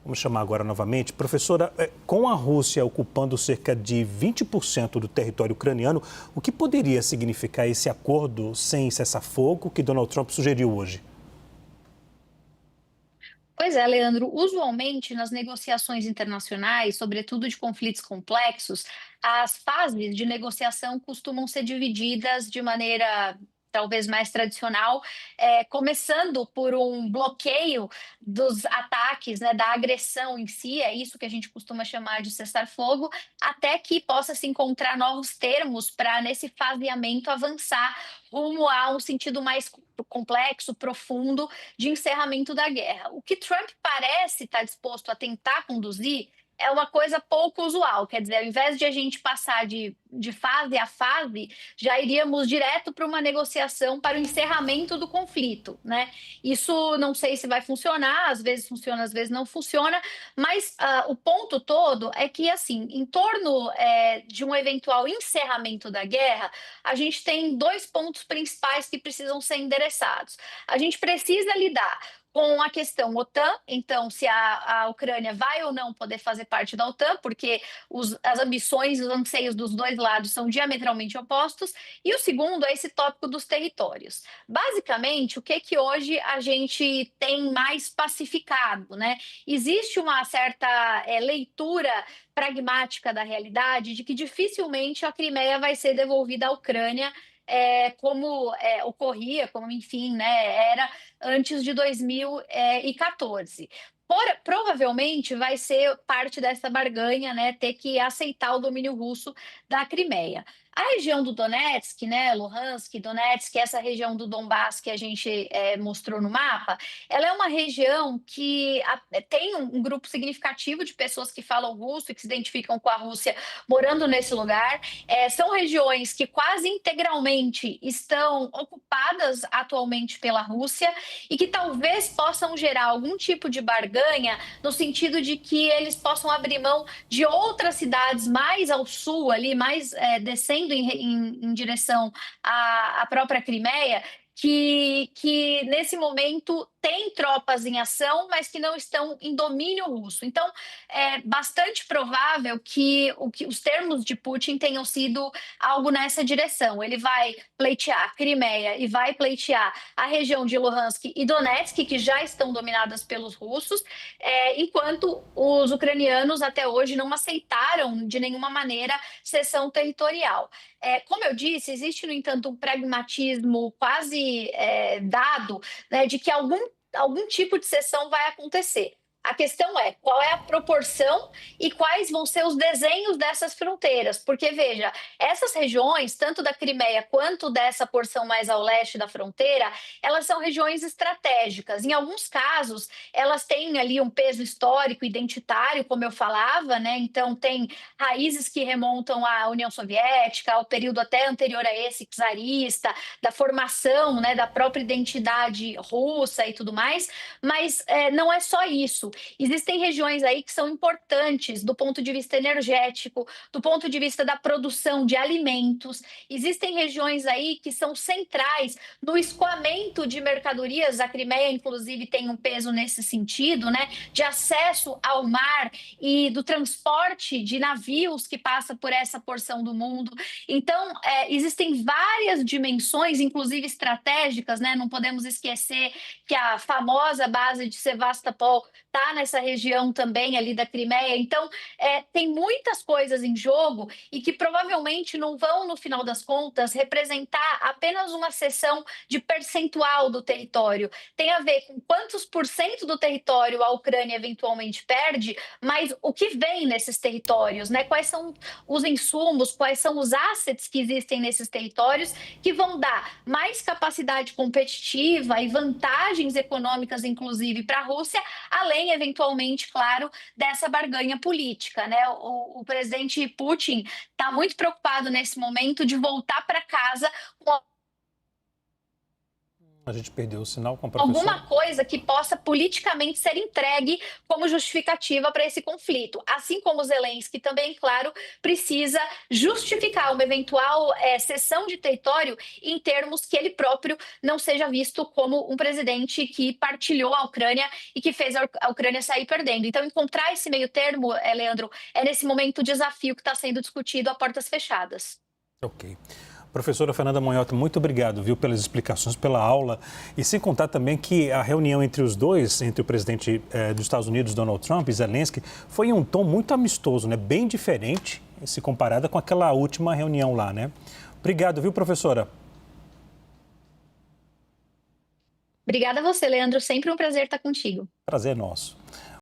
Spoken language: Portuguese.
Vamos chamar agora novamente. Professora, com a Rússia ocupando cerca de 20% do território ucraniano, o que poderia significar esse acordo sem cessar-fogo que Donald Trump sugeriu hoje? Pois é, Leandro. Usualmente, nas negociações internacionais, sobretudo de conflitos complexos, as fases de negociação costumam ser divididas de maneira talvez mais tradicional, começando por um bloqueio dos ataques, né, da agressão em si, é isso que a gente costuma chamar de cessar-fogo, até que possa se encontrar novos termos para, nesse faseamento, avançar rumo a um sentido mais complexo, profundo, de encerramento da guerra. O que Trump parece estar disposto a tentar conduzir é uma coisa pouco usual, quer dizer, ao invés de a gente passar de fase a fase, já iríamos direto para uma negociação para o encerramento do conflito, né? Isso não sei se vai funcionar, às vezes funciona, às vezes não funciona, mas o ponto todo é que, assim, em torno de um eventual encerramento da guerra, a gente tem dois pontos principais que precisam ser endereçados. A gente precisa lidar com a questão OTAN, então, se a Ucrânia vai ou não poder fazer parte da OTAN, porque as ambições e os anseios dos dois lados são diametralmente opostos. E o segundo é esse tópico dos territórios. Basicamente, o que que hoje a gente tem mais pacificado, né? Existe uma certa leitura pragmática da realidade de que dificilmente a Crimeia vai ser devolvida à Ucrânia como ocorria, como enfim, né, era antes de 2014. Provavelmente vai ser parte dessa barganha, né, ter que aceitar o domínio russo da Crimeia. A região do Donetsk, né, Luhansk, Donetsk, essa região do Donbass que a gente mostrou no mapa, ela é uma região que tem um grupo significativo de pessoas que falam russo e que se identificam com a Rússia morando nesse lugar. São regiões que quase integralmente estão ocupadas atualmente pela Rússia e que talvez possam gerar algum tipo de barganha no sentido de que eles possam abrir mão de outras cidades mais ao sul, ali, mais descendo em direção à própria Crimeia, que nesse momento tem tropas em ação, mas que não estão em domínio russo. Então, é bastante provável que os termos de Putin tenham sido algo nessa direção. Ele vai pleitear a Crimeia e vai pleitear a região de Luhansk e Donetsk, que já estão dominadas pelos russos, enquanto os ucranianos até hoje não aceitaram de nenhuma maneira cessão territorial. Como eu disse, existe, no entanto, um pragmatismo quase dado, né, de que algum tipo de cessão vai acontecer. A questão é qual é a proporção e quais vão ser os desenhos dessas fronteiras. Porque, veja, essas regiões, tanto da Crimeia quanto dessa porção mais ao leste da fronteira, elas são regiões estratégicas. Em alguns casos, elas têm ali um peso histórico, identitário, como eu falava, né? Então, tem raízes que remontam à União Soviética, ao período até anterior a esse, czarista, da formação, né, da própria identidade russa e tudo mais, mas não é só isso. Existem regiões aí que são importantes do ponto de vista energético, do ponto de vista da produção de alimentos. Existem regiões aí que são centrais no escoamento de mercadorias. A Crimeia, inclusive, tem um peso nesse sentido, né? De acesso ao mar e do transporte de navios que passa por essa porção do mundo. Então, existem várias dimensões, inclusive estratégicas, né? Não podemos esquecer que a famosa base de Sevastopol está nessa região também ali da Crimeia. Então, tem muitas coisas em jogo e que provavelmente não vão, no final das contas, representar apenas uma seção de percentual do território. Tem a ver com quantos por cento do território a Ucrânia eventualmente perde, mas o que vem nesses territórios, né? Quais são os insumos, quais são os assets que existem nesses territórios que vão dar mais capacidade competitiva e vantagens econômicas, inclusive, para a Rússia, além, eventualmente, claro, dessa barganha política, né? O presidente Putin está muito preocupado nesse momento de voltar para casa com A gente perdeu o sinal com a Alguma professora. coisa que possa politicamente ser entregue como justificativa para esse conflito. Assim como Zelensky também, claro, precisa justificar uma eventual cessão de território em termos que ele próprio não seja visto como um presidente que partilhou a Ucrânia e que fez a Ucrânia sair perdendo. Então, encontrar esse meio termo, Leandro, é nesse momento o desafio que está sendo discutido a portas fechadas. Ok. Professora Fernanda Monhota, muito obrigado, viu, pelas explicações, pela aula. E sem contar também que a reunião entre os dois, entre o presidente dos Estados Unidos, Donald Trump, e Zelensky, foi em um tom muito amistoso, né? Bem diferente, se comparada com aquela última reunião lá, né? Obrigado, viu, professora? Obrigada a você, Leandro. Sempre um prazer estar contigo. Prazer nosso.